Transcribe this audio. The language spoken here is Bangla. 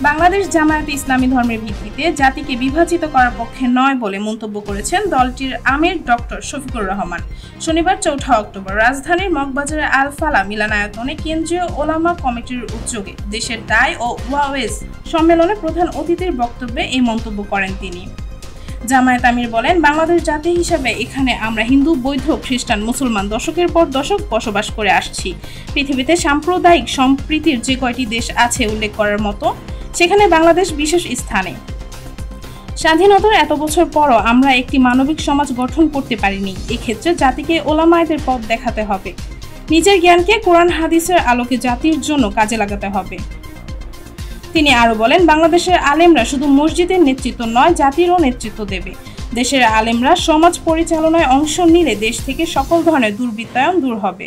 বাংলাদেশ জামায়াতে ইসলামী ধর্মের ভিত্তিতে জাতিকে বিভাজিত করার পক্ষে নয় বলে মন্তব্য করেছেন দলটির আমির ডক্টর শফিকুর রহমান। শনিবার ৪ অক্টোবর রাজধানীর মগবাজারের আল ফালাহ মিলনায়তনে কেন্দ্রীয় ওলামা কমিটির উদ্যোগে দেশের দায় ও ওয়াওয়েজ সম্মেলনে প্রধান অতিথির বক্তব্যে এই মন্তব্য করেন তিনি। জামায়াত আমির বলেন, বাংলাদেশ জাতি হিসেবে এখানে আমরা হিন্দু, বৌদ্ধ, খ্রিস্টান, মুসলমান দশকের পর দশক বসবাস করে আসছি। পৃথিবীতে সাম্প্রদায়িক সম্প্রীতির যে কয়টি দেশ আছে উল্লেখ করার মতো, সেখানে বাংলাদেশ বিশেষ স্থানে। স্বাধীনতার এত বছর পরও আমরা একটি মানবিক সমাজ গঠন করতে পারিনি। এক্ষেত্রে জাতিকে ওলামায়েদের পথ দেখাতে হবে। নিজের জ্ঞানকে কোরআন হাদিসের আলোকে জাতির জন্য কাজে লাগাতে হবে। তিনি আরো বলেন, বাংলাদেশের আলেমরা শুধু মসজিদের নেতৃত্ব নয়, জাতিরও নেতৃত্ব দেবে। দেশের আলেমরা সমাজ পরিচালনায় অংশ নিলে দেশ থেকে সকল ধরনের দুর্বৃত্তায়ন দূর হবে।